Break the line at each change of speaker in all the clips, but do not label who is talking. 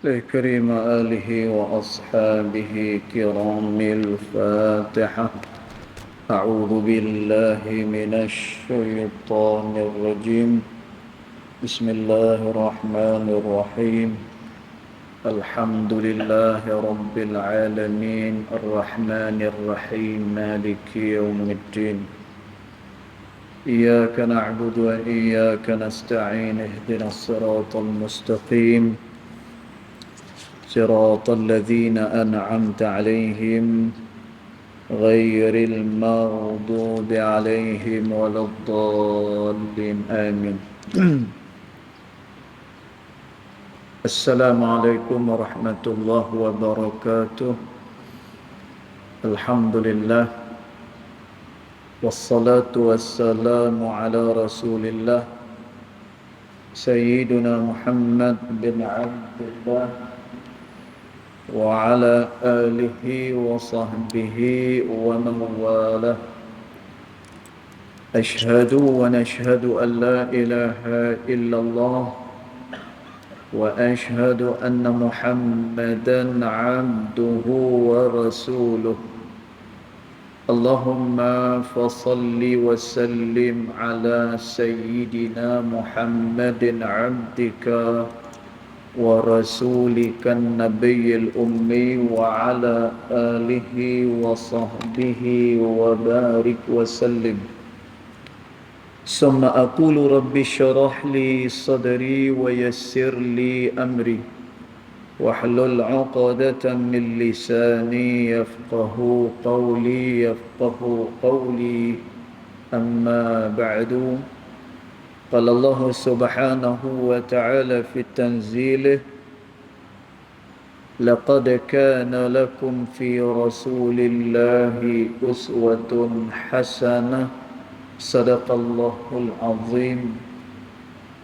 لكريم آله وأصحابه كرام الفاتحة. أعوذ بالله من الشيطان الرجيم. بسم الله الرحمن الرحيم. الحمد لله رب العالمين الرحمن الرحيم مالك يوم الدين. إياك نعبد وإياك نستعين اهدنا الصراط المستقيم صراط الذين أنعمت عليهم غير المغضوب عليهم ولا الضالين آمين. السلام عليكم ورحمة الله وبركاته. الحمد لله والصلاة والسلام على رسول الله سيدنا محمد بن عبد الله وعلى آله وصحبه ومن والاه. أشهد ونشهد أن لا إله إلا الله وأشهد أن محمدا عبده ورسوله. اللهم فصل وسلم على سيدنا محمد عبدك ورسولك النبي الأمي وعلى آله وصحبه وبارك وسلم. ثم أقول رب اشرح لي صدري ويسر لي أمري واحلل عقدة من لساني يفقه قولي أما بعد. قال الله سبحانه وتعالى في تنزيله: لقد كان لكم في رسول الله أسوة حسنة. صدق الله العظيم.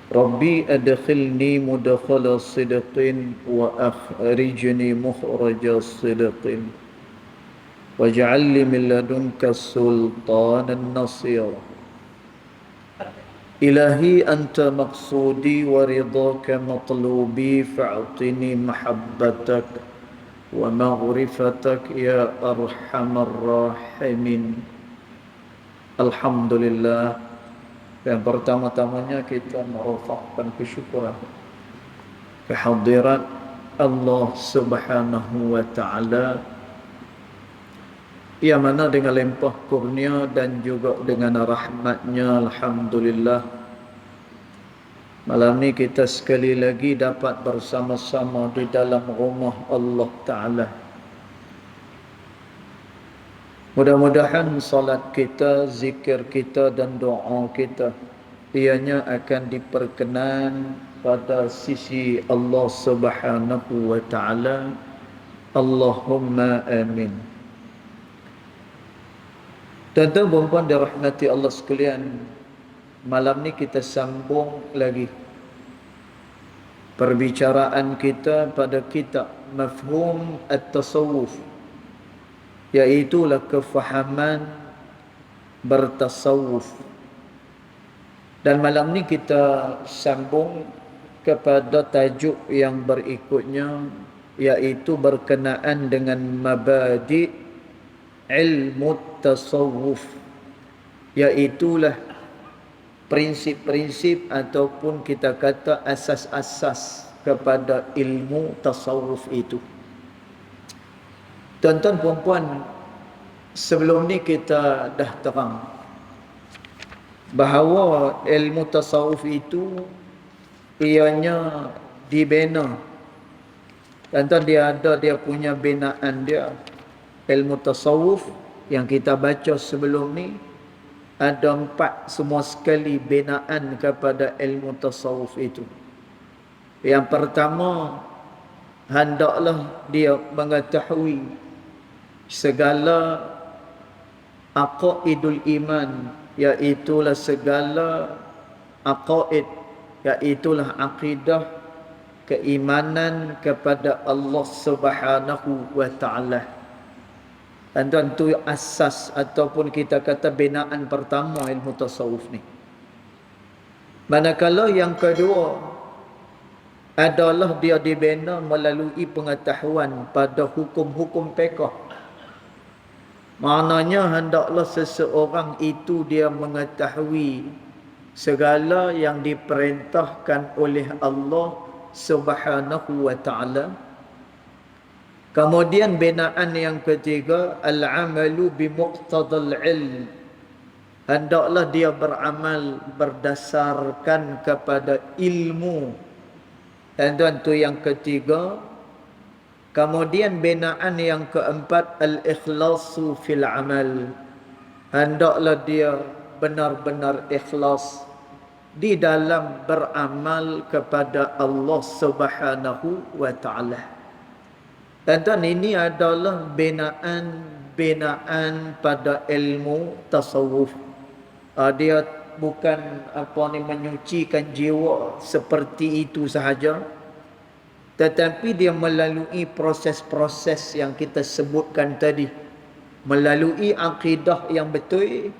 ربي أدخلني مدخل صدق وأخرجني مخرج صدق واجعل لي من لدنك سلطانا نصيرا. إلهي أنت مقصودي ورضاك مطلوبي فاعطني محبتك ومغرفتك يا أرحم الراحمين. Alhamdulillah. Yang pertama-tamanya kita merofakkan kesyukuran kehadirat Allah Subhanahu wa Ta'ala, yang mana dengan limpah kurnia dan juga dengan rahmatnya, alhamdulillah, malam ni kita sekali lagi dapat bersama-sama di dalam rumah Allah Ta'ala. Mudah-mudahan salat kita, zikir kita dan doa kita ianya akan diperkenan pada sisi Allah Subhanahu wa Ta'ala. Allahumma amin. Tuan-tuan dan puan dirahmati Allah sekalian, malam ni kita sambung lagi perbicaraan kita pada kitab Mafhum At-Tasawuf, iaitulah kefahaman bertasawuf. Dan malam ni kita sambung kepada tajuk yang berikutnya, iaitu berkenaan dengan mabadi' ilmu tasawuf, iaitulah prinsip-prinsip ataupun kita kata asas-asas kepada ilmu tasawuf itu. Tuan-tuan puan-puan, sebelum ni kita dah terang bahawa ilmu tasawuf itu ianya dibina. Tuan-tuan, dia punya binaan dia. Ilmu tasawuf yang kita baca sebelum ni ada 4 semua sekali binaan kepada ilmu tasawuf itu. Yang pertama, hendaklah dia mengetahui segala aqaidul iman, iaitulah segala aqaid, iaitulah akidah keimanan kepada Allah Subhanahu wa Ta'ala. Dan itu asas ataupun kita kata binaan pertama ilmu tasawuf ni. Manakala yang kedua, adalah dia dibina melalui pengetahuan pada hukum-hukum fiqh. Maknanya hendaklah seseorang itu dia mengetahui segala yang diperintahkan oleh Allah Subhanahu wa taala. Kemudian binaan yang ketiga, al-amalu bi muqtadal ilm. Hendaklah dia beramal berdasarkan kepada ilmu. Dan tu yang ketiga. Kemudian binaan yang keempat, al-ikhlasu fil amal. Hendaklah dia benar-benar ikhlas di dalam beramal kepada Allah Subhanahu wa taala. Dan ini adalah binaan pada ilmu tasawuf. Dia bukan menyucikan jiwa seperti itu sahaja, tetapi dia melalui proses-proses yang kita sebutkan tadi, melalui akidah yang betul,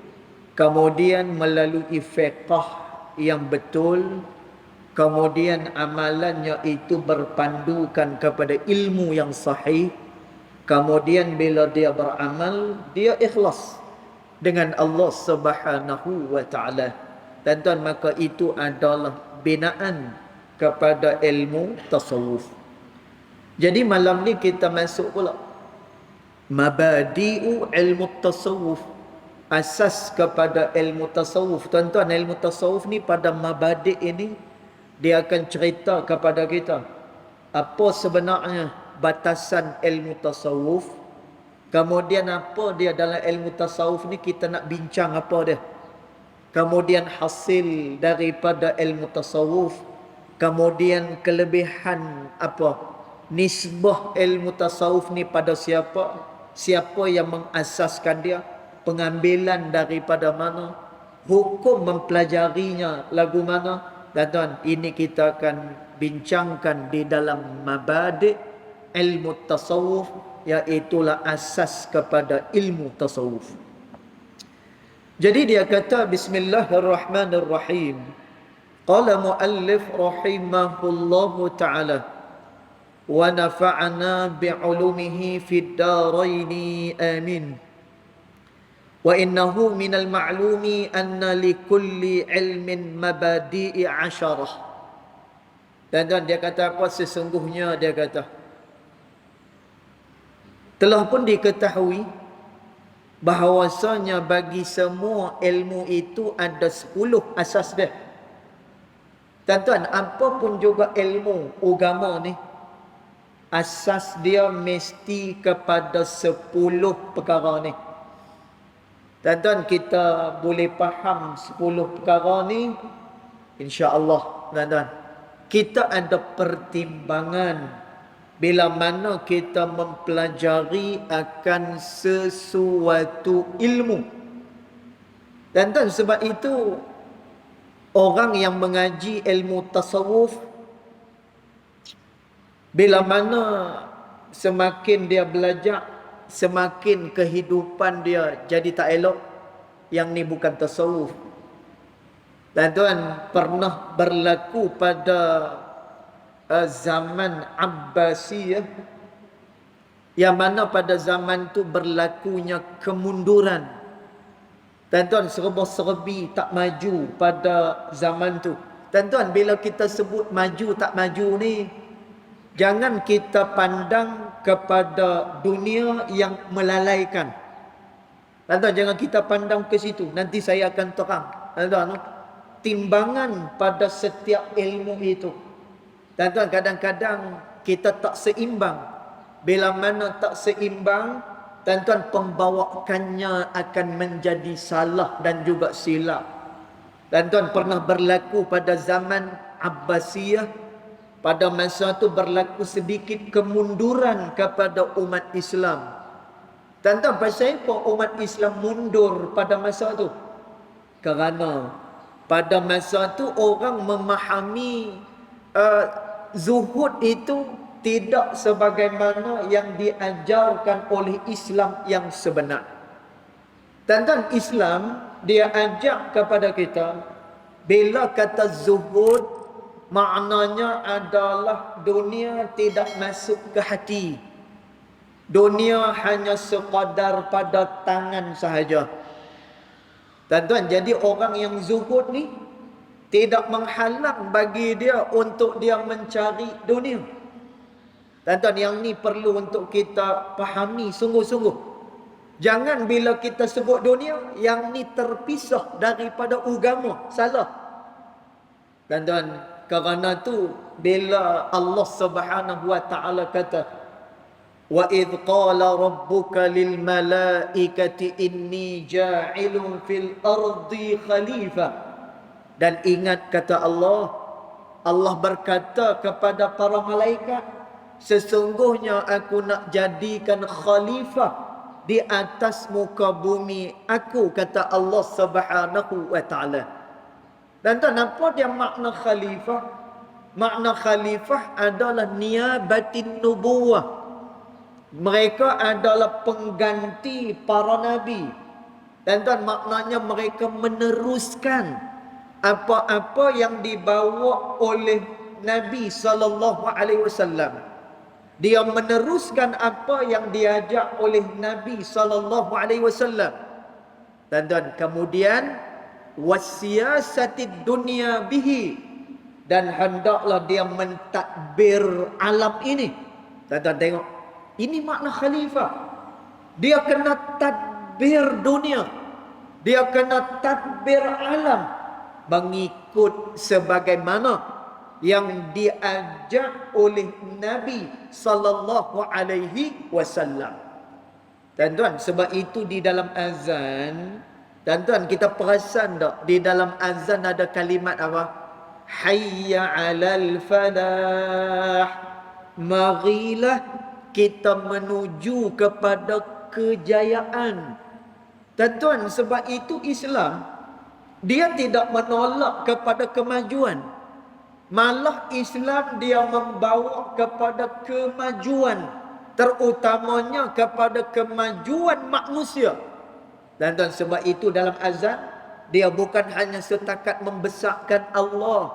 kemudian melalui fiqh yang betul, kemudian amalannya itu berpandukan kepada ilmu yang sahih, kemudian bila dia beramal, dia ikhlas dengan Allah Subhanahu wa taala. Dan maka itu adalah binaan kepada ilmu tasawuf. Jadi malam ni kita masuk pula mabadi'u ilmu tasawuf, asas kepada ilmu tasawuf. Tuan-tuan, ilmu tasawuf ni pada mabadi' ini dia akan cerita kepada kita apa sebenarnya batasan ilmu tasawuf, kemudian apa dia dalam ilmu tasawuf ni kita nak bincang apa dia, kemudian hasil daripada ilmu tasawuf, kemudian kelebihan apa, nisbah ilmu tasawuf ni pada siapa, siapa yang mengasaskan dia, pengambilan daripada mana, hukum mempelajarinya lagu mana. Dan ini kita akan bincangkan di dalam mabadi' ilmu tasawuf, iaitulah asas kepada ilmu tasawuf. Jadi dia kata bismillahirrahmanirrahim. Qala muallif rahimahullahu ta'ala wa nafa'ana bi'ulumihi fid daraini amin. Wa innahu minal ma'lumi anna likulli ilmin mabadi'i 'asharah. Dan dia kata apa? Sesungguhnya dia kata telah pun diketahui bahawasanya bagi semua ilmu itu ada 10 asas dia. Tuan-tuan, apa pun juga ilmu agama ni, asas dia mesti kepada 10 perkara ni. Tuan-tuan, kita boleh faham 10 perkara ni, insya-Allah. Tuan-tuan, kita ada pertimbangan bila mana kita mempelajari akan sesuatu ilmu. Tuan-tuan, sebab itu orang yang mengaji ilmu tasawuf, bila mana semakin dia belajar, semakin kehidupan dia jadi tak elok. Yang ni bukan tasawuf. Tuan-tuan, pernah berlaku pada zaman Abbasiyah, yang mana pada zaman tu berlakunya kemunduran. Tuan-tuan, serba-serbi tak maju pada zaman tu. Tuan-tuan, bila kita sebut maju tak maju ni, jangan kita pandang kepada dunia yang melalaikan. Tuan-tuan, jangan kita pandang ke situ. Nanti saya akan terang. Tuan-tuan, timbangan pada setiap ilmu itu. Tuan-tuan, kadang-kadang kita tak seimbang. Bila mana tak seimbang, tuan-tuan, pembawakannya akan menjadi salah dan juga silap. Tuan-tuan, pernah berlaku pada zaman Abbasiyah. Pada masa itu berlaku sedikit kemunduran kepada umat Islam. Tuan-tuan, pasal apa umat Islam mundur pada masa itu? Kerana pada masa itu orang memahami zuhud itu tidak sebagaimana yang diajarkan oleh Islam yang sebenar. Tuan-tuan, Islam dia ajak kepada kita, bila kata zuhud, maknanya adalah dunia tidak masuk ke hati. Dunia hanya sekadar pada tangan sahaja. Tuan-tuan, jadi orang yang zuhud ni tidak menghalang bagi dia untuk dia mencari dunia. Tuan-tuan, yang ni perlu untuk kita fahami sungguh-sungguh. Jangan bila kita sebut dunia, yang ni terpisah daripada agama. Salah. Tuan-tuan, kerana tu bila Allah Subhanahu wa taala kata, wa idh qala rabbuka lil malaikati inni ja'ilun fil ardi khalifah. Dan ingat kata Allah, Allah berkata kepada para malaikat, sesungguhnya aku nak jadikan khalifah di atas muka bumi aku, kata Allah Subhanahu wa taala. Dan tuan, apa dia makna khalifah? Makna khalifah adalah niabatin nubuwah. Mereka adalah pengganti para nabi. Dan tuan, maknanya mereka meneruskan apa-apa yang dibawa oleh Nabi sallallahu alaihi wasallam. Dia meneruskan apa yang diajak oleh Nabi sallallahu alaihi wasallam. Dan tuan, kemudian wasiyasatid dunya bihi, dan hendaklah dia mentadbir alam ini. Tuan-tuan tengok, ini makna khalifah. Dia kena tadbir dunia. Dia kena tadbir alam. Mengikut sebagaimana yang diajak oleh Nabi sallallahu alaihi wasallam. Tuan-tuan, sebab itu di dalam azan, tuan-tuan kita perasan tak? Di dalam azan ada kalimat apa? Hayya 'alal falah. Marilah kita menuju kepada kejayaan. Tuan-tuan, sebab itu Islam dia tidak menolak kepada kemajuan. Malah Islam dia membawa kepada kemajuan, terutamanya kepada kemajuan manusia. Tuan-tuan, sebab itu dalam azan dia bukan hanya setakat membesarkan Allah.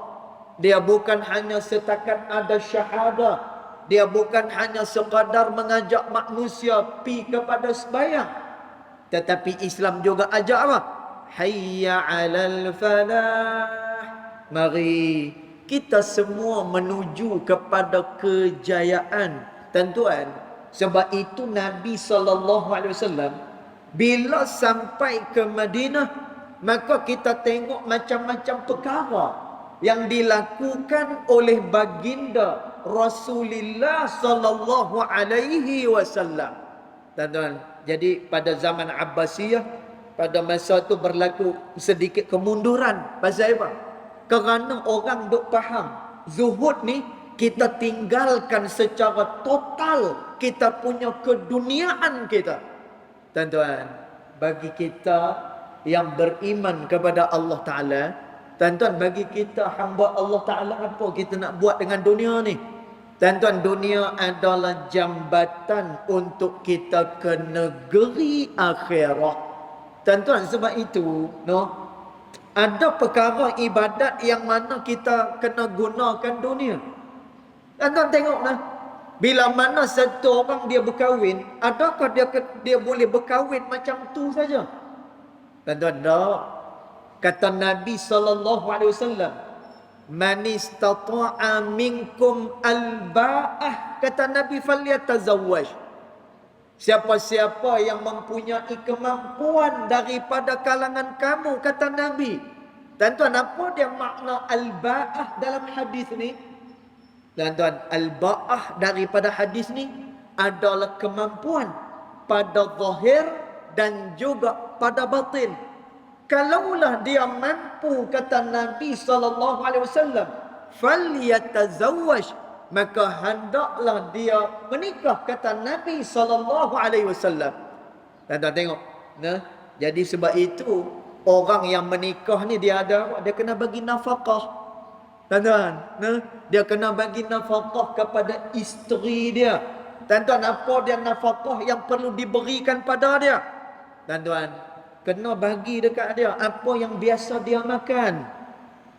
Dia bukan hanya setakat ada syahadah. Dia bukan hanya sekadar mengajak manusia pi kepada sembahyang. Tetapi Islam juga ajak apa? Hayya 'alal falah. Mari kita semua menuju kepada kejayaan. Tuan-tuan, sebab itu Nabi sallallahu alaihi wasallam bila sampai ke Madinah, maka kita tengok macam-macam perkara yang dilakukan oleh baginda Rasulullah sallallahu alaihi wasallam. Tuan-tuan, jadi pada zaman Abbasiyah, pada masa itu berlaku sedikit kemunduran. Pasal apa? Kerana orang duk faham zuhud ni kita tinggalkan secara total kita punya keduniaan kita. Tuan-tuan, bagi kita yang beriman kepada Allah Ta'ala, tuan-tuan, bagi kita hamba Allah Ta'ala, apa kita nak buat dengan dunia ni? Tuan-tuan, dunia adalah jambatan untuk kita ke negeri akhirat. Tuan-tuan, sebab itu ada perkara ibadat yang mana kita kena gunakan dunia. Tuan-tuan tengoklah, bila mana satu orang dia berkahwin, adakah dia boleh berkahwin macam tu saja? Tuan-tuan, tak. Kata Nabi sallallahu alaihi wasallam, man istata'a minkum alba'ah, kata Nabi, falyatazawwaj. Siapa-siapa yang mempunyai kemampuan daripada kalangan kamu, kata Nabi. Tuan-tuan, apa dia makna alba'ah dalam hadis ni? Tuan-tuan, alba'ah daripada hadis ni adalah kemampuan pada zahir dan juga pada batin. Kalaulah dia mampu, kata Nabi sallallahu alaihi wasallam, falyatazawwaj, maka hendaklah dia menikah, kata Nabi sallallahu alaihi wasallam. Tuan-tuan tengok, jadi sebab itu orang yang menikah ni dia kena bagi nafkah. Tuan-tuan, dia kena bagi nafkah kepada isteri dia. Tuan-tuan, apa dia nafkah yang perlu diberikan pada dia? Tuan-tuan, kena bagi dekat dia apa yang biasa dia makan.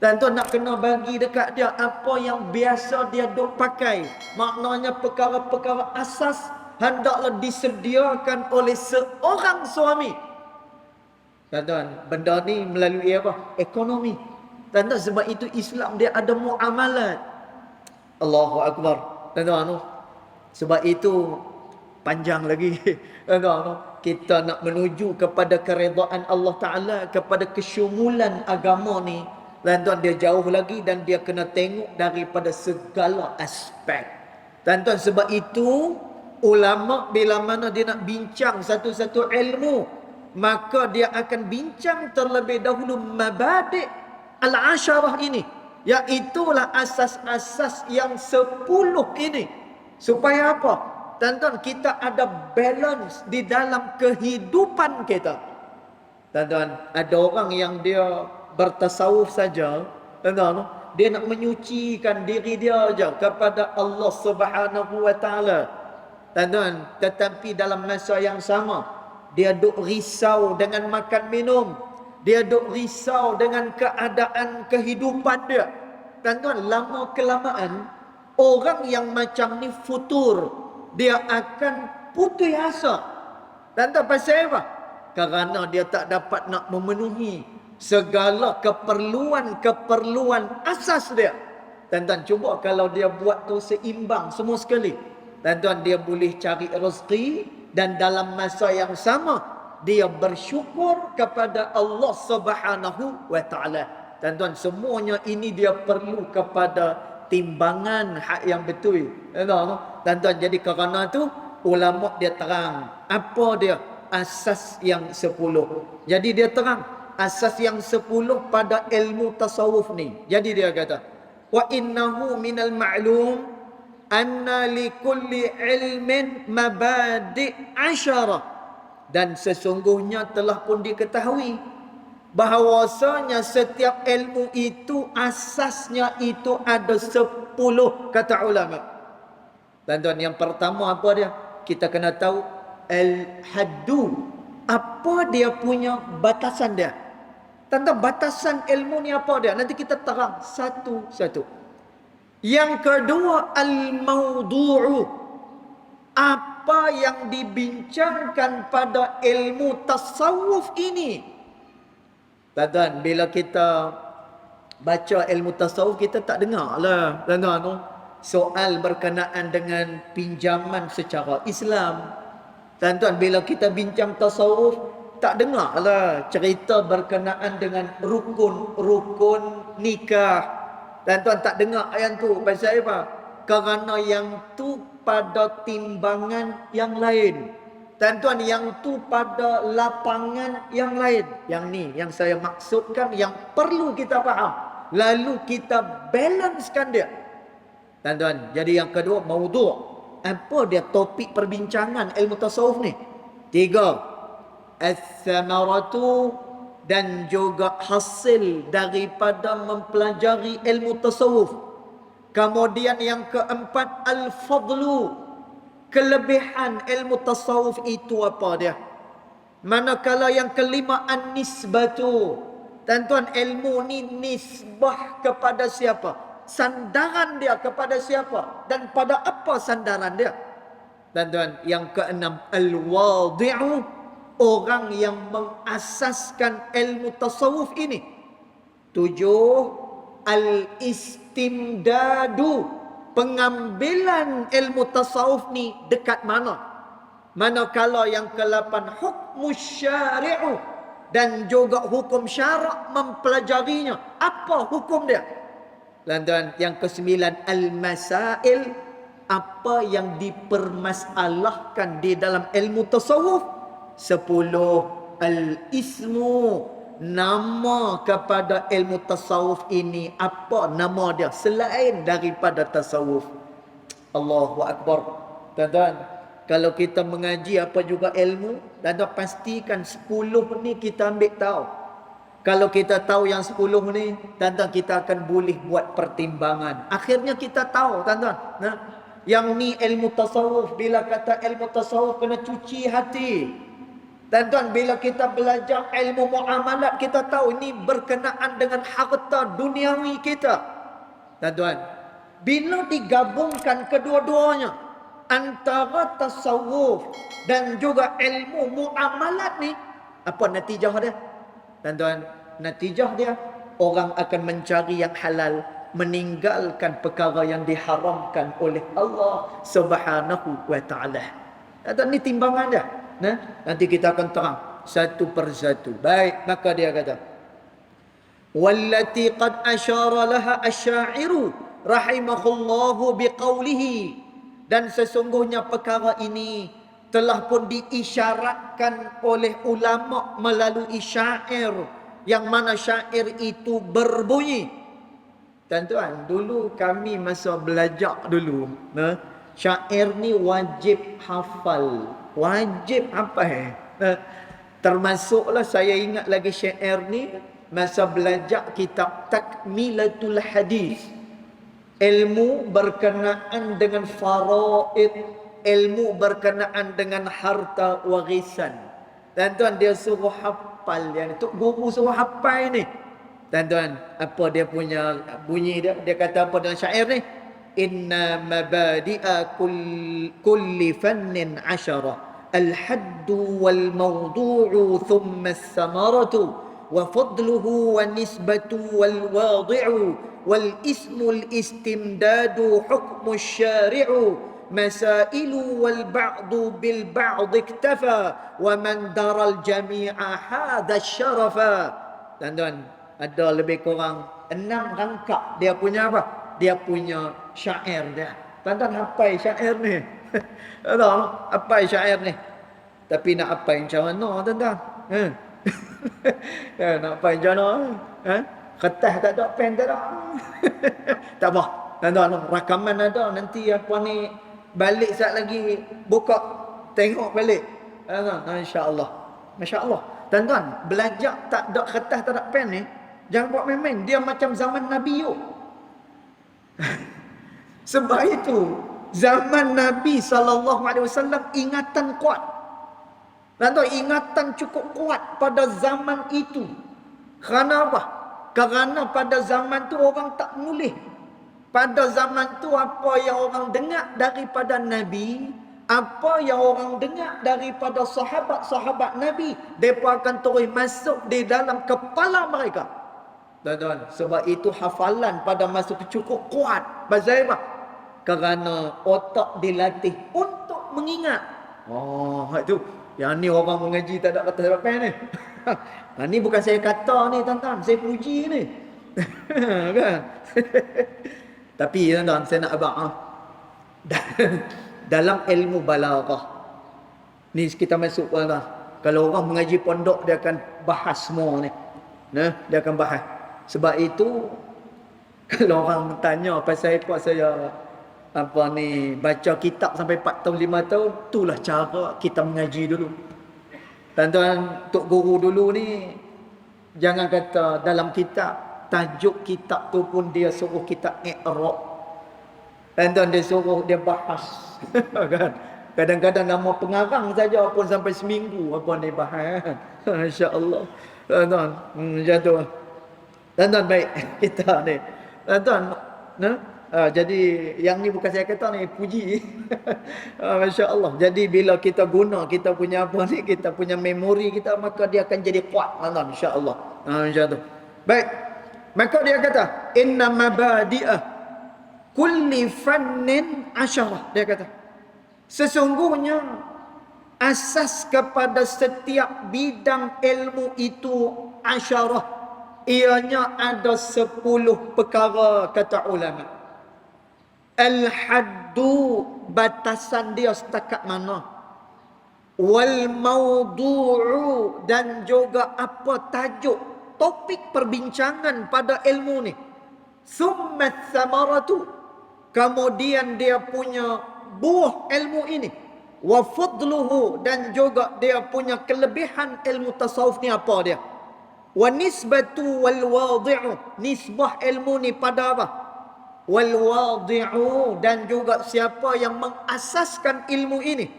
Tuan-tuan nak kena bagi dekat dia apa yang biasa dia duk pakai. Maknanya perkara-perkara asas hendaklah disediakan oleh seorang suami. Tuan-tuan, benda ni melalui apa? Ekonomi. Tuan-tuan, sebab itu Islam dia ada muamalat. Allahu Akbar. Tuan-tuan, sebab itu panjang lagi. Tuan-tuan, kita nak menuju kepada keredaan Allah Ta'ala, kepada kesyumulan agama ni. Tuan-tuan, dia jauh lagi dan dia kena tengok daripada segala aspek. Tuan-tuan, sebab itu ulama bila mana dia nak bincang satu-satu ilmu, maka dia akan bincang terlebih dahulu mabadi' al-asyarah ini, iaitulah asas-asas yang 10 ini. Supaya apa? Tuan-tuan, kita ada balance di dalam kehidupan kita. Tuan-tuan, ada orang yang dia bertasawuf saja, tuan-tuan, dia nak menyucikan diri dia aja kepada Allah Subhanahu wa taala. Tuan-tuan, tetapi dalam masa yang sama dia duk risau dengan makan minum, dia duk risau dengan keadaan kehidupan dia. Tuan-tuan, lama kelamaan orang yang macam ni futur, dia akan putus asa. Tuan-tuan, pasal apa? Kerana dia tak dapat nak memenuhi segala keperluan asas dia. Tuan-tuan, cuba kalau dia buat tu seimbang semua sekali. Tuan-tuan, dia boleh cari rezeki dan dalam masa yang sama dia bersyukur kepada Allah Subhanahu wa taala. Tuan-tuan, semuanya ini dia perlu kepada timbangan hak yang betul. Tuan-tuan, jadi kerana tu ulama dia terang apa dia asas yang 10. Jadi dia terang asas yang 10 pada ilmu tasawuf ni. Jadi dia kata, wa innahu minal ma'lum anna likulli ilmin mabadi' asyarah. Dan sesungguhnya telah pun diketahui bahawasanya setiap ilmu itu asasnya itu ada 10, kata ulama. Tuan-tuan, yang pertama apa dia? Kita kena tahu al-haddu. Apa dia punya batasan dia? Tuan-tuan, batasan ilmu ni apa dia? Nanti kita terang satu-satu. Yang kedua, al-mawdu'u. Apa yang dibincangkan pada ilmu tasawuf ini? Tuan-tuan, bila kita baca ilmu tasawuf, kita tak dengar lah, tuan-tuan, soal berkenaan dengan pinjaman secara Islam. Tuan-tuan, bila kita bincang tasawuf, tak dengar lah cerita berkenaan dengan rukun nikah. Tuan-tuan, tak dengar ayat tu. Pasal apa? Kerana yang tu pada timbangan yang lain. Tuan-tuan, yang tu pada lapangan yang lain. Yang ni, yang saya maksudkan, yang perlu kita faham. Lalu kita balancekan dia. Tuan-tuan, jadi yang kedua, maudhu'. Apa dia topik perbincangan ilmu tasawuf ni? 3. As-samaratu, dan juga hasil daripada mempelajari ilmu tasawuf. Kemudian yang keempat, al-fadlu. Kelebihan ilmu tasawuf itu apa dia? Manakala yang kelima, an-nisbatu. Tuan-tuan, ilmu ni nisbah kepada siapa? Sandaran dia kepada siapa? Dan pada apa sandaran dia? Tuan-tuan, yang keenam, al-wadi'u. Orang yang mengasaskan ilmu tasawuf ini. 7. Al-istimdadu. Pengambilan ilmu tasawuf ni dekat mana? Manakala yang ke-8, hukmus syari'u. Dan juga hukum syarak mempelajarinya. Apa hukum dia? Tuan-tuan, yang ke-9, al-masail. Apa yang dipermasalahkan di dalam ilmu tasawuf. 10. Al-ismu. Nama kepada ilmu tasawuf ini, apa nama dia selain daripada tasawuf? Allahu Akbar. Tuan-tuan, kalau kita mengaji apa juga ilmu, tuan-tuan pastikan 10 ni kita ambil tahu. Kalau kita tahu yang 10 ni, tuan-tuan, kita akan boleh buat pertimbangan. Akhirnya kita tahu, tuan-tuan, yang ni ilmu tasawuf. Bila kata ilmu tasawuf, kena cuci hati. Tuan-tuan, bila kita belajar ilmu muamalat, kita tahu ini berkenaan dengan harta duniawi kita. Tuan-tuan, bila digabungkan kedua-duanya, antara tasawuf dan juga ilmu muamalat ni, apa natijah dia? Tuan-tuan, natijah dia, orang akan mencari yang halal, meninggalkan perkara yang diharamkan oleh Allah Subhanahu wa taala. Tuan-tuan, ni timbangan dia. Nah, nanti kita akan terang satu persatu. Baik, maka dia kata, wallati qad asyara laha asy-sya'iru rahimahullahu biqaulihi, dan sesungguhnya perkara ini telah pun diisyaratkan oleh ulama melalui syair, yang mana syair itu berbunyi. Tuan-tuan, dulu kami masa belajar dulu, syair ni wajib hafal. Wajib hafal. Termasuklah saya ingat lagi syair ni masa belajar kitab Takmilatul Hadis. Ilmu berkenaan dengan faraid, ilmu berkenaan dengan harta warisan. Tuan-tuan, dia suruh hafal yang tu, guru suruh hafal ni. Tuan-tuan, apa dia punya bunyi dia? Dia kata apa dalam syair ni? Inna mabadi'a kulli fannin 'ashara, al-haddu wal mawdu'u thumma as-samaratu wa fadluhu wa nisbatu wal wadi'u wal ismu al-istimdadu hukmu syari'u masailu wal ba'du bil ba'd iktafa wa man daral jami'a hadha syarafa. Tuan-tuan, ada lebih kurang 6 rangkap dia punya apa? Dia punya syair dia. Tuan-tuan, hafal syair ni. Tuan-tuan, hafal syair ni. Tapi nak hafal macam mana, tuan-tuan? Nak hafal macam mana? Kertas tak ada, pen tak ada. Tak apa. Tuan-tuan, rakaman ada. Nanti apa ni, balik sekejap lagi, buka, tengok balik. Tuan-tuan, insya-Allah. Masya-Allah. Tuan-tuan, belajar tak ada kertas, tak ada pen ni, jangan buat main-main. Dia macam zaman Nabi yuk. Sebab itu zaman Nabi SAW ingatan kuat. Tuan-tuan, ingatan cukup kuat pada zaman itu. Kerana apa? Kerana pada zaman tu orang tak menulis. Pada zaman tu apa yang orang dengar daripada Nabi, apa yang orang dengar daripada sahabat-sahabat Nabi, mereka akan terus masuk di dalam kepala mereka. Tuan-tuan, sebab itu hafalan pada masa itu cukup kuat. Pasal apa? Kerana otak dilatih untuk mengingat. Oh, itu. Yang ni orang mengaji tak ada kata apa ni. Ni bukan saya kata ni, tuan-tuan. Saya puji ni. Kan? Tapi tuan-tuan, saya nak abang. Dalam ilmu balaghah. Ni kita masuk, tuan-tuan. Kalau orang mengaji pondok, dia akan bahas semua ni. Dia akan bahas. Sebab itu kalau orang bertanya pasal apa saya baca kitab sampai 4 tahun 5 tahun, itulah cara kita mengaji dulu. Tuan-tuan, tok guru dulu ni jangan kata dalam kitab, tajuk kitab tu pun dia suruh kita i'rab. Tuan-tuan, dia suruh dia bahas. Kan? Kadang-kadang nama pengarang saja pun sampai seminggu apa ni bahas. Masya-Allah. Tuan-tuan, macam tu. Tuan-tuan, baik kita ni. Tuan-tuan, jadi yang ni bukan saya kata ni, puji. Masya Allah. Jadi bila kita guna kita punya apa ni, kita punya memori kita, maka dia akan jadi kuat, tuan-tuan, insya-Allah. Macam tu. Baik. Maka dia kata, inna mabadi'ah kulli fannin 'ashara. Dia kata, sesungguhnya asas kepada setiap bidang ilmu itu 'ashara. Ianya ada 10 perkara, kata ulama. Al-haddu, batasan dia setakat mana. Wal mawdu'u, dan juga apa tajuk, topik perbincangan pada ilmu ni. Summa thamaratu, kemudian dia punya buah ilmu ini. Wa fadluhu, dan juga dia punya kelebihan ilmu tasawuf ni apa dia. Wa nisbatu wal wadi'u, nisbah ilmu ni pada apa? Wal wadi'u, dan juga siapa yang mengasaskan ilmu ini.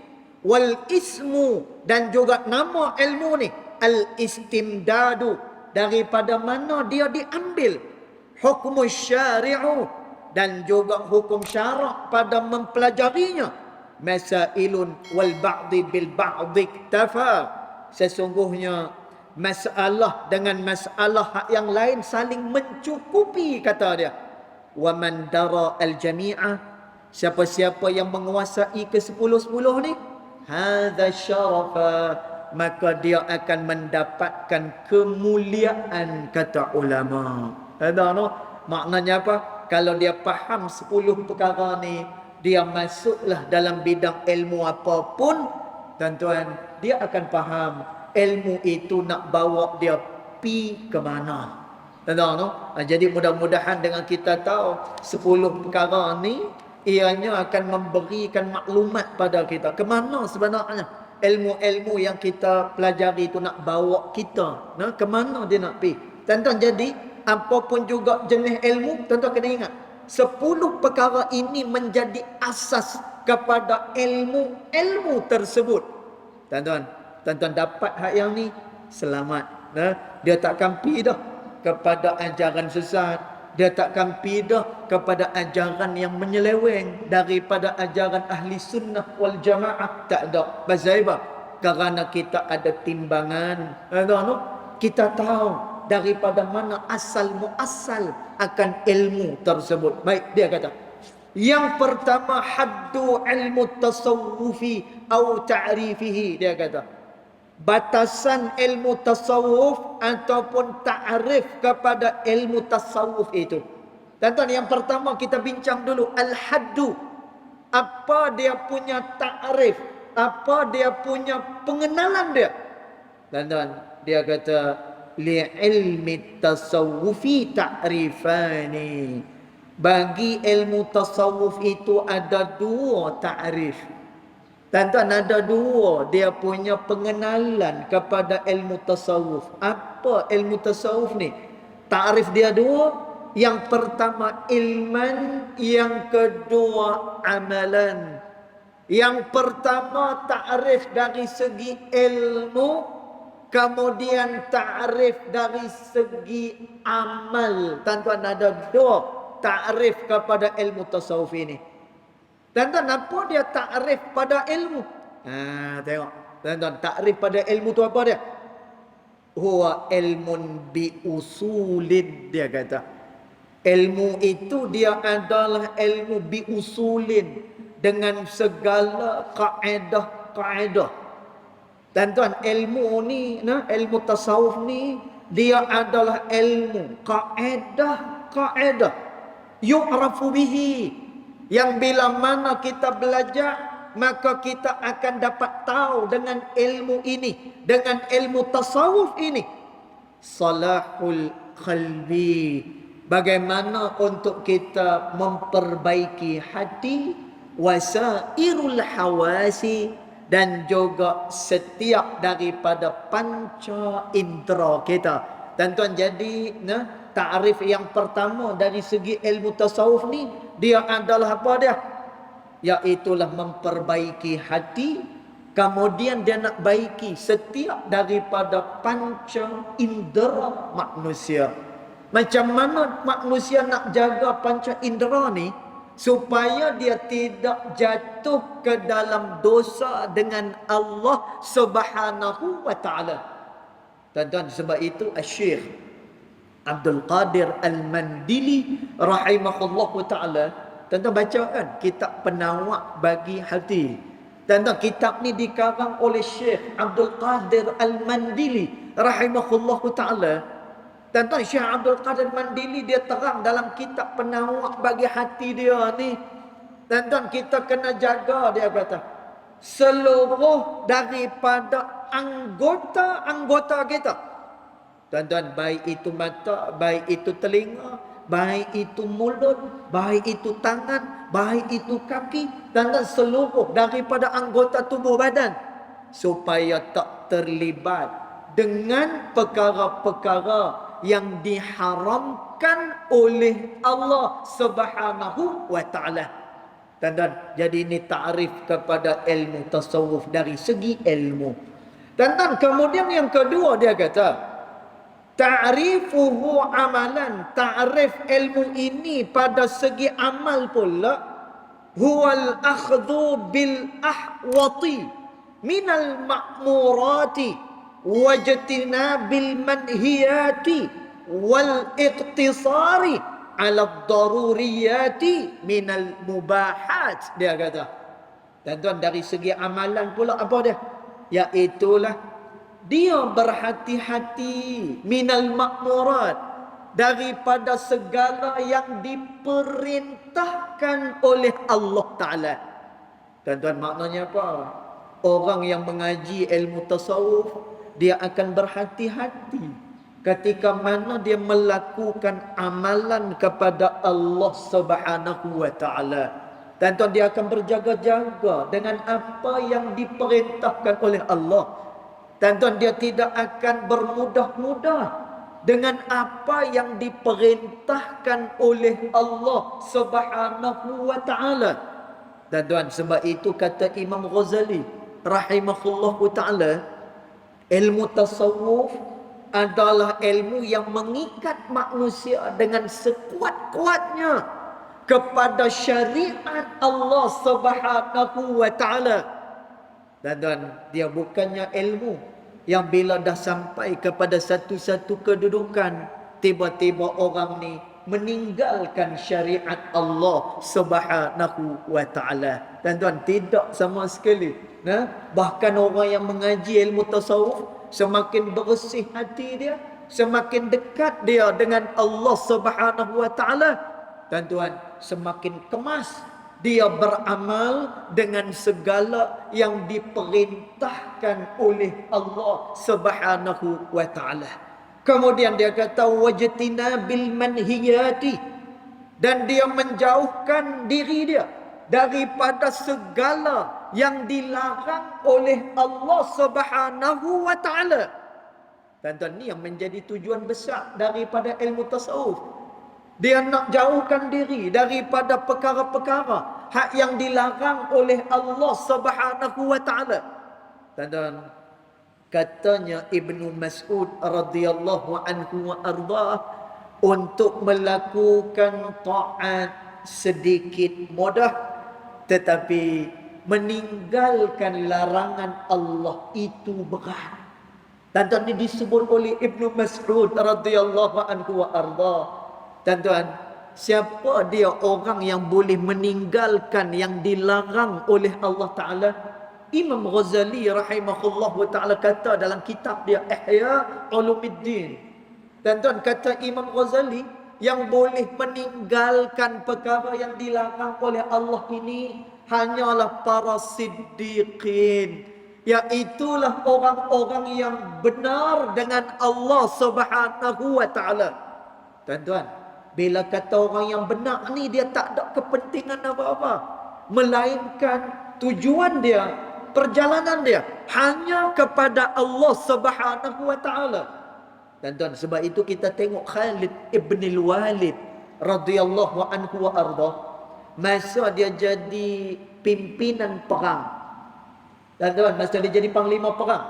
wal ismu, dan juga nama ilmu ni al-istimdadu, daripada mana dia diambil, hukum syari'u, dan juga hukum syarak pada mempelajarinya, masailun wal ba'di bil ba'di iktafa, sesungguhnya masalah dengan masalah yang lain saling mencukupi, kata dia. Wa man dara al jami'ah, siapa-siapa yang menguasai ke 10 ni, hadza syarafa, maka dia akan mendapatkan kemuliaan, kata ulama. Ada no? Maknanya apa? Kalau dia faham 10 perkara ni, dia masuklah dalam bidang ilmu apapun, tuan-tuan, dia akan faham ilmu itu nak bawa dia pi ke mana. Tuan-tuan, no? Jadi mudah-mudahan dengan kita tahu 10 perkara ni, ianya akan memberikan maklumat pada kita ke mana sebenarnya ilmu-ilmu yang kita pelajari itu nak bawa kita, nah, ke mana dia nak pi. Tuan-tuan, jadi apapun juga jenis ilmu, tuan-tuan kena ingat 10 perkara ini menjadi asas kepada ilmu tersebut. Tuan-tuan dapat hak yang ni, selamat. Nah, dia takkan pi dah kepada ajaran sesat, dia takkan pi dah kepada ajaran yang menyeleweng daripada ajaran ahli sunnah wal jamaah. Tak ada. Pasal apa? Kerana kita ada timbangan. Kita tahu daripada mana asal muasal akan ilmu tersebut. Baik, dia kata, yang pertama, haddu ilmu tasawufi atau ta'rifihi. Dia kata, batasan ilmu tasawuf ataupun ta'rif kepada ilmu tasawuf itu. Tuan-tuan, yang pertama kita bincang dulu al-haddu. Apa dia punya ta'rif? Apa dia punya pengenalan dia? Tuan-tuan, dia kata li'ilmi tasawufi ta'rifani. Bagi ilmu tasawuf itu ada 2 ta'rif. Tuan-tuan, ada 2 dia punya pengenalan kepada ilmu tasawuf. Apa ilmu tasawuf ni? Ta'rif dia 2. Yang pertama ilman, yang kedua amalan. Yang pertama ta'rif dari segi ilmu, kemudian ta'rif dari segi amal. Tuan-tuan, ada 2 ta'rif kepada ilmu tasawuf ini. Tuan-tuan, apa dia ta'rif pada ilmu? Tengok. Tuan-tuan, ta'rif pada ilmu tu apa dia? Huwa ilmun bi usulin, dia kata. Ilmu itu dia adalah ilmu bi usulin, dengan segala kaedah-kaedah. Tuan-tuan, ilmu ni, ilmu tasawuf ni, dia adalah ilmu kaedah-kaedah yu'rafu bihi, yang bila mana kita belajar, maka kita akan dapat tahu dengan ilmu ini, dengan ilmu tasawuf ini, salahul qalbi, bagaimana untuk kita memperbaiki hati, wasairul hawasi, dan juga setiap daripada panca indera kita. Tuan-tuan, jadi ta'rif yang pertama dari segi ilmu tasawuf ni, dia adalah apa dia? Iaitulah memperbaiki hati, kemudian dia nak baiki setiap daripada panca indera manusia. Macam mana manusia nak jaga panca indera ni supaya dia tidak jatuh ke dalam dosa dengan Allah Subhanahu wa taala? Tuan-tuan, sebab itu Syekh Abdul Qadir Al-Mandili rahimahullahu taala, tuan-tuan baca kan kitab Penawak bagi Hati. Tuan-tuan, kitab ni dikarang oleh Syekh Abdul Qadir Al-Mandili rahimahullahu taala. Tuan-tuan, Syekh Abdul Qadir Mandili dia terang dalam kitab Penawak bagi Hati dia ni. Tuan-tuan, kita kena jaga, dia kata, seluruh daripada anggota-anggota kita. Tuan-tuan, baik itu mata, baik itu telinga, baik itu mulut, baik itu tangan, baik itu kaki, tuan-tuan, seluruh daripada anggota tubuh badan, supaya tak terlibat dengan perkara-perkara yang diharamkan oleh Allah Subhanahu wa taala. Tuan-tuan, jadi ini ta'rif kepada ilmu tasawuf dari segi ilmu. Tuan-tuan, kemudian yang kedua dia kata, ta'rifuhu amalan, ta'rif ilmu ini pada segi amal pula, huwal akhdhu bil ahwati minal ma'murati wajtinabil manhiyati wal iqtisari ala daruriyati minal mubahat. Dia kata, tuan-tuan, dari segi amalan pula apa dia? Iaitulah dia berhati-hati minal ma'murat, daripada segala yang diperintahkan oleh Allah Ta'ala. Tuan-tuan, maknanya apa? Orang yang mengaji ilmu tasawuf, dia akan berhati-hati ketika mana dia melakukan amalan kepada Allah Subhanahu wa Ta'ala. Tuan-tuan, dia akan berjaga-jaga dengan apa yang diperintahkan oleh Allah. Tuan-tuan, dia tidak akan bermudah-mudah dengan apa yang diperintahkan oleh Allah Subhanahu wa Ta'ala. Tuan-tuan, sebab itu kata Imam Ghazali rahimahullahu ta'ala, ilmu tasawuf adalah ilmu yang mengikat manusia dengan sekuat-kuatnya kepada syariat Allah Subhanahu wa Ta'ala. Dan dia bukannya ilmu yang bila dah sampai kepada satu-satu kedudukan, tiba-tiba orang ni meninggalkan syariat Allah Subhanahu wa Ta'ala. Tuan-tuan, tidak sama sekali. Bahkan orang yang mengaji ilmu tasawuf, semakin bersih hati dia, semakin dekat dia dengan Allah Subhanahu wa Ta'ala, tuan-tuan, semakin kemas dia beramal dengan segala yang diperintahkan oleh Allah Subhanahu wa Ta'ala. Kemudian dia kata wajtinabil manhiyati, dan dia menjauhkan diri dia daripada segala yang dilarang oleh Allah Subhanahu wa Ta'ala. Tuan-tuan, ni yang menjadi tujuan besar daripada ilmu tasawuf. Dia nak jauhkan diri daripada perkara-perkara hak yang dilarang oleh Allah Subhanahu wa Ta'ala. Tuan-tuan, katanya Ibnu Mas'ud radhiyallahu anhu wa ardah, untuk melakukan taat sedikit mudah, tetapi meninggalkan larangan Allah itu berat. Tuan-tuan, ini disebut oleh Ibnu Mas'ud radhiyallahu anhu wa ardah. Tuan-tuan, siapa dia orang yang boleh meninggalkan yang dilarang oleh Allah Ta'ala? Imam Ghazali rahimahullahu ta'ala kata dalam kitab dia Ihya Ulumuddin. Tuan-tuan, kata Imam Ghazali, yang boleh meninggalkan perkara yang dilarang oleh Allah ini hanyalah para siddiqin, iaitulah orang-orang yang benar dengan Allah Subhanahu wa Ta'ala. Tuan-tuan, bila kata orang yang benar ni, dia tak ada kepentingan apa-apa, melainkan tujuan dia, perjalanan dia hanya kepada Allah Subhanahu wa Ta'ala. Tuan-tuan, sebab itu kita tengok Khalid ibn al-Walid radhiyallahu anhu wa ardah, masa dia jadi pimpinan perang. Tuan-tuan, masa dia jadi panglima perang,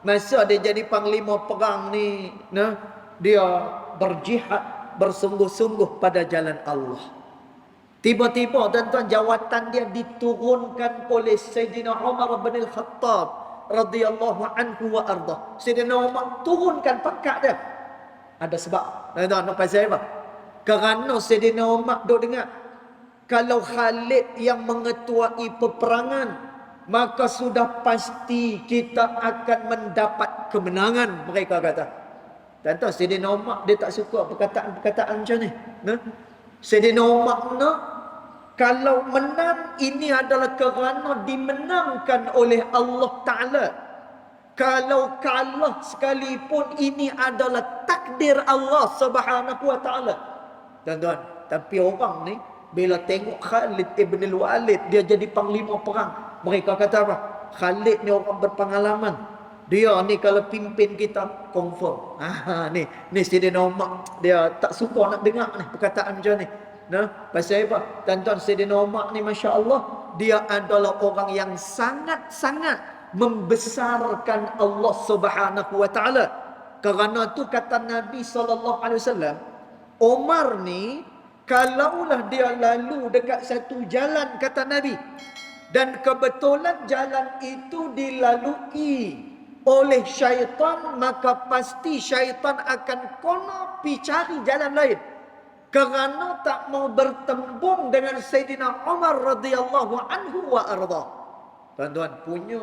masa dia jadi panglima perang ni, dia berjihad bersungguh-sungguh pada jalan Allah. Tiba-tiba, tuan-tuan, jawatan dia diturunkan oleh Sayyidina Umar bin Al-Khattab radhiyallahu anhu wa ardah. Sayyidina Umar turunkan pangkat dia. Ada sebab. Tuan-tuan, apa pasal apa? Kerana Sayyidina Umar duk dengar, kalau Khalid yang mengetuai peperangan, maka sudah pasti kita akan mendapat kemenangan, mereka kata. Tuan-tuan, Sayyidina Umar dia tak suka perkataan-perkataan macam ni. Sayyidina Umar nak kalau menang, ini adalah kerana dimenangkan oleh Allah Ta'ala. Kalau kalah sekalipun, ini adalah takdir Allah Subhanahu wa Ta'ala. Tuan-tuan, tapi orang ni bila tengok Khalid ibn al-Walid dia jadi panglima perang, mereka kata apa? Khalid ni orang berpengalaman, dia ni kalau pimpin kita confirm. Ni Sayyidina Umar dia tak suka nak dengar ni perkataan macam ni. Nah, pasal apa? Tuan-tuan, Sayyidina Umar ni Masya Allah, dia adalah orang yang sangat-sangat membesarkan Allah Subhanahu wa taala. Kerana tu kata Nabi SAW, Umar ni kalaulah dia lalu dekat satu jalan, kata Nabi, dan kebetulan jalan itu dilalui oleh syaitan, maka pasti syaitan akan kono pi cari jalan lain. Kerana tak mau bertembung dengan Sayyidina Umar radhiyallahu anhu wa arda. Tuan-tuan, punya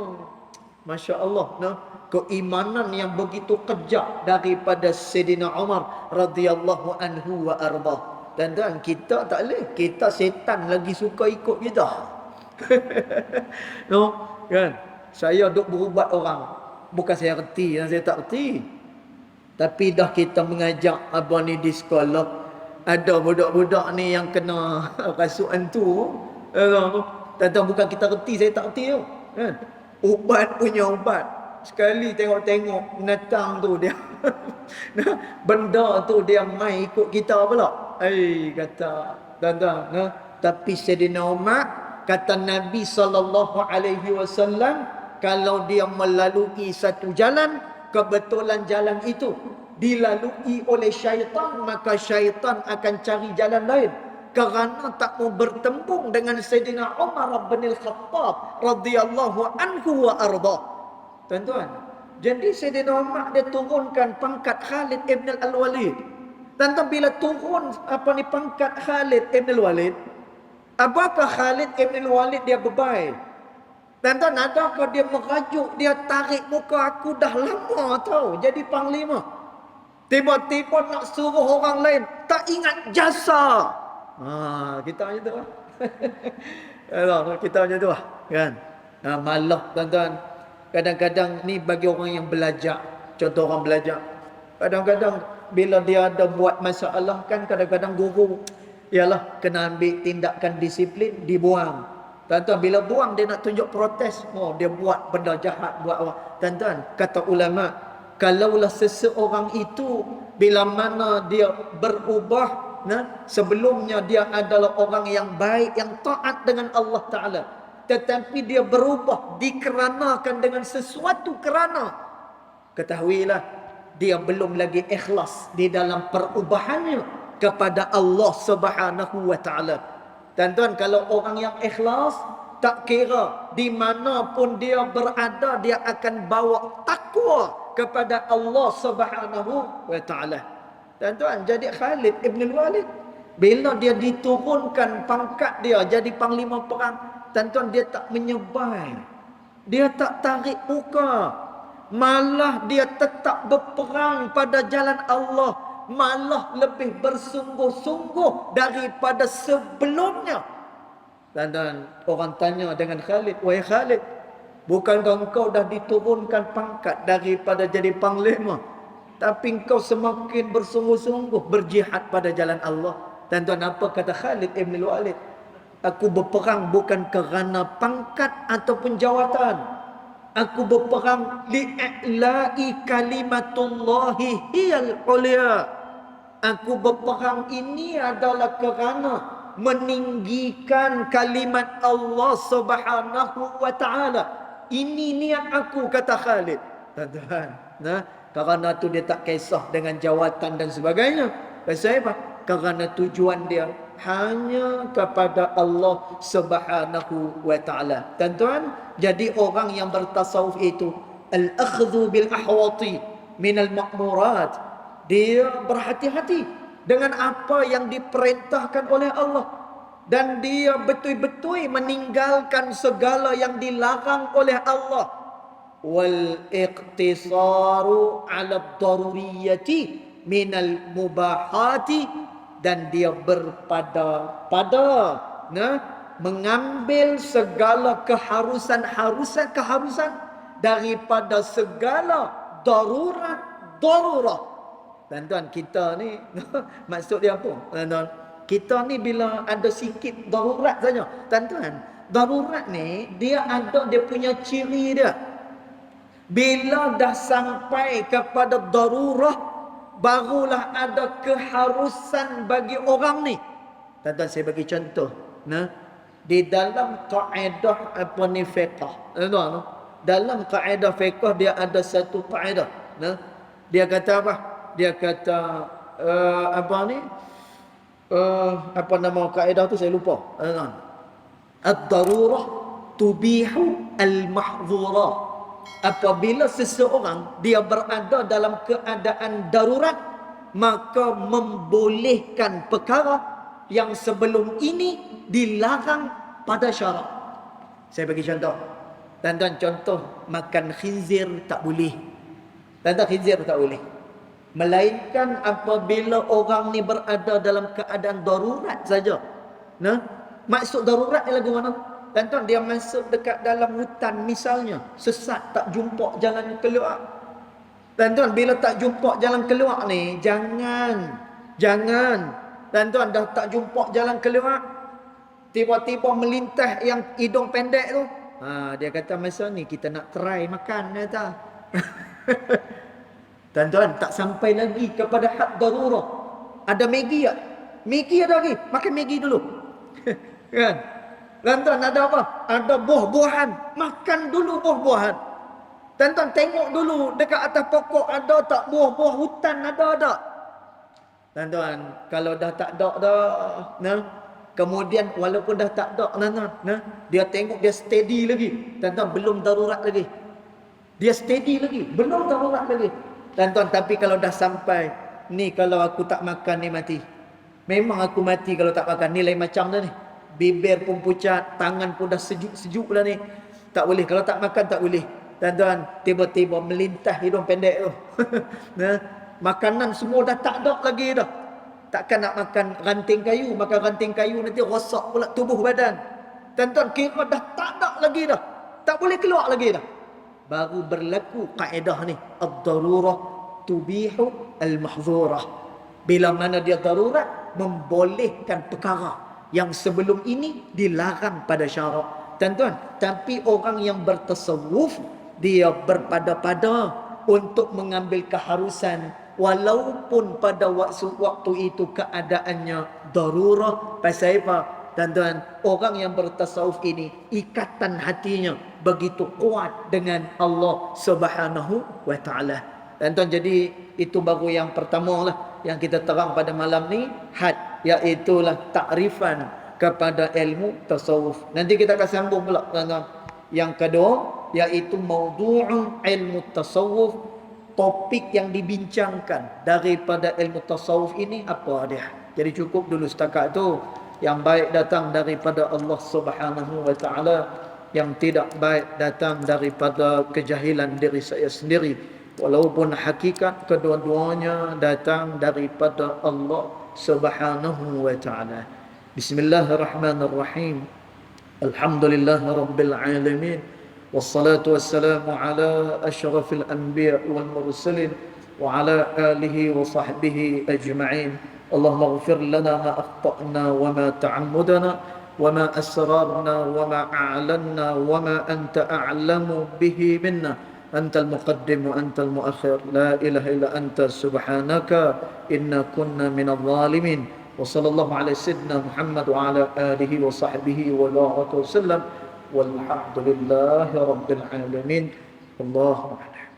Masya Allah, nah, keimanan yang begitu kejak daripada Sayyidina Umar radhiyallahu anhu wa arda. Tuan-tuan, kita tak boleh. Kita setan lagi suka ikut kita. No, kan? Saya duk berubat orang. Bukan saya reti dan saya tak reti. Tapi dah kita mengajak abang ni di sekolah. Ada budak-budak ni yang kena rasuan tu. Tuan-tuan, bukan kita reti, saya tak reti tu. Kan? Ubat punya ubat. Sekali tengok-tengok menatang tu dia. Benda tu dia mai ikut kita pula. Kata tuan-tuan, tapi Sayyidina Umar, kata Nabi SAW, kalau dia melalui satu jalan, kebetulan jalan itu dilalui oleh syaitan, maka syaitan akan cari jalan lain. Kerana tak mau bertembung dengan Sayyidina Umar bin Al-Khattab radhiyallahu anhu wa arda. Tuan-tuan, jadi Sayyidina Umar dia turunkan pangkat Khalid ibn al-Walid. Tuan-tuan, bila turun pangkat Khalid ibn al-Walid, apakah Khalid ibn al-Walid dia bebai? Tuan-tuan, adakah dia merajuk, dia tarik muka, aku dah lama tahu jadi panglima. Tiba-tiba nak suruh orang lain, tak ingat jasa. Kita macam tu lah. Kita macam tu lah. Kan? Malah tuan-tuan, kadang-kadang ni bagi orang yang belajar. Contoh orang belajar. Kadang-kadang bila dia ada buat masalah, kan kadang-kadang guru, ialah kena ambil tindakan disiplin, dibuang. Tuan-tuan, bila buang dia nak tunjuk protes, dia buat benda jahat, buat apa. Tuan-tuan, kata ulama, kalaulah seseorang itu bila mana dia berubah, sebelumnya dia adalah orang yang baik, yang taat dengan Allah Ta'ala, tetapi dia berubah dikarenakan dengan sesuatu kerana, ketahuilah dia belum lagi ikhlas di dalam perubahannya kepada Allah Subhanahu wa Ta'ala. Tuan-tuan, kalau orang yang ikhlas, tak kira di mana pun dia berada, dia akan bawa takwa kepada Allah Subhanahu wa taala. Tuan-tuan, jadi Khalid ibn al-Walid, bila dia diturunkan pangkat dia jadi panglima perang, tuan-tuan, dia tak menyebai. Dia tak tarik muka. Malah dia tetap berperang pada jalan Allah. Malah lebih bersungguh-sungguh daripada sebelumnya. Dan orang tanya dengan Khalid, wahai Khalid, bukankah engkau dah diturunkan pangkat daripada jadi panglima, tapi engkau semakin bersungguh-sungguh berjihad pada jalan Allah? Tuan-tuan, apa kata Khalid ibn al-Walid? Aku berperang bukan kerana pangkat ataupun jawatan. Aku berperang li'la'i kalimatullahi hiyal ulia. Aku berperang ini adalah kerana meninggikan kalimat Allah Subhanahu wa taala. Ini niat aku, kata Khalid. Tuan-tuan, kerana tu dia tak kisah dengan jawatan dan sebagainya. Pasal apa? Kerana tujuan dia hanya kepada Allah Subhanahu wa taala. Tuan-tuan, jadi orang yang bertasawuf itu al-akhdhu bil ahwati min al-ma'murat. Dia berhati-hati dengan apa yang diperintahkan oleh Allah, dan dia betul-betul meninggalkan segala yang dilarang oleh Allah. Wal iqtisaru 'ala ad-daruriyati minal mubahati, dan dia berpada mengambil segala keharusan daripada segala darurat. Tuan-tuan, kita ni maksud dia apa? Tuan-tuan, kita ni bila ada sikit darurat saja. Tuan-tuan, darurat ni dia ada dia punya ciri dia. Bila dah sampai kepada darurah, barulah ada keharusan bagi orang ni. Tuan-tuan saya bagi contoh. Nah, di dalam kaedah apa ni fiqh. Tuan-tuan, dalam kaedah fiqh dia ada satu kaedah. Nah, dia kata apa? Dia kata apa ni? Apa nama kaedah tu saya lupa. Tuan-tuan. Ad-darurah tubihu al-mahdhurah. Apabila seseorang dia berada dalam keadaan darurat, maka membolehkan perkara yang sebelum ini dilarang pada syarak. Saya bagi contoh. Tuan-tuan, contoh makan khinzir tak boleh. Tuan-tuan, khinzir tak boleh. Melainkan apabila orang ni berada dalam keadaan darurat saja. Nah, maksud darurat ni lagu mana? Tuan-tuan, dia masuk dekat dalam hutan misalnya, sesat tak jumpa jalan keluar. Tuan-tuan, bila tak jumpa jalan keluar ni, jangan. Tuan-tuan, dah tak jumpa jalan keluar, tiba-tiba melintah yang hidung pendek tu. Dia kata masa ni kita nak try makan, kata. Tuan-tuan, tak sampai lagi kepada had darurah. Ada Maggi tak? Maggi ada lagi, makan Maggi dulu. Kan? Tuan-tuan, ada apa? Ada buah-buahan, makan dulu buah-buahan. Tuan-tuan, tengok dulu dekat atas pokok ada tak buah-buah hutan, ada tak? Tuan-tuan, kalau dah tak ada dah, nah, kemudian walaupun dah tak ada, nah, dia tengok dia steady lagi. Tuan-tuan, belum darurat lagi. Dia steady lagi, belum darurat lagi. Tuan-tuan, tapi kalau dah sampai ni, kalau aku tak makan ni mati. Memang aku mati kalau tak makan. Ni lain macam dah ni. Bibir pun pucat, tangan pun dah sejuk-sejuk dah ni. Tak boleh, kalau tak makan tak boleh. Tuan-tuan, tiba-tiba melintah hidung pendek tu. Nah, makanan semua dah tak ada lagi dah. Takkan nak makan ranting kayu, makan ranting kayu nanti rosak pula tubuh badan. Tuan-tuan, kira dah tak ada lagi dah. Tak boleh keluar lagi dah. Baru berlaku kaedah ni, ad-darurah tubihu al-mahdhurah. Bila mana dia darurat, membolehkan perkara yang sebelum ini dilarang pada syarak. Tuan-tuan, tapi orang yang bertasawuf, dia berpada-pada untuk mengambil keharusan walaupun pada waktu itu keadaannya darurah. Pasal apa? Tuan-tuan, orang yang bertasawuf ini ikatan hatinya begitu kuat dengan Allah Subhanahu wa taala. Tuan-tuan, jadi itu baru yang pertama lah yang kita terang pada malam ni, had, iaitulah takrifan kepada ilmu tasawuf. Nanti kita akan sambung pula tuan-tuan. Yang kedua, iaitu maudu'u ilmu tasawuf, topik yang dibincangkan daripada ilmu tasawuf ini apa dia. Jadi cukup dulu setakat tu. Yang baik datang daripada Allah Subhanahu wa taala, yang tidak baik datang daripada kejahilan diri saya sendiri. Walaupun hakikat kedua-duanya datang daripada Allah Subhanahu wa ta'ala. Bismillahirrahmanirrahim. Alhamdulillahirabbil alamin. Wassalatu wassalamu ala asyrafil anbiya wal mursalin wa ala alihi wa sahbihi ajma'in. Allahumma ighfir lana ma akhta'na wa ma ta'ammudana wa ma asrarna wa ma a'lanna wa ma anta a'lamu bihi minna. أنت المقدم وأنت المؤخر لا إله إلا أنت سبحانك إنا كنا من الظالمين وصلى الله على سيدنا محمد وعلى آله وصحبه وبارك وسلم والحمد لله رب العالمين. الله أعلم.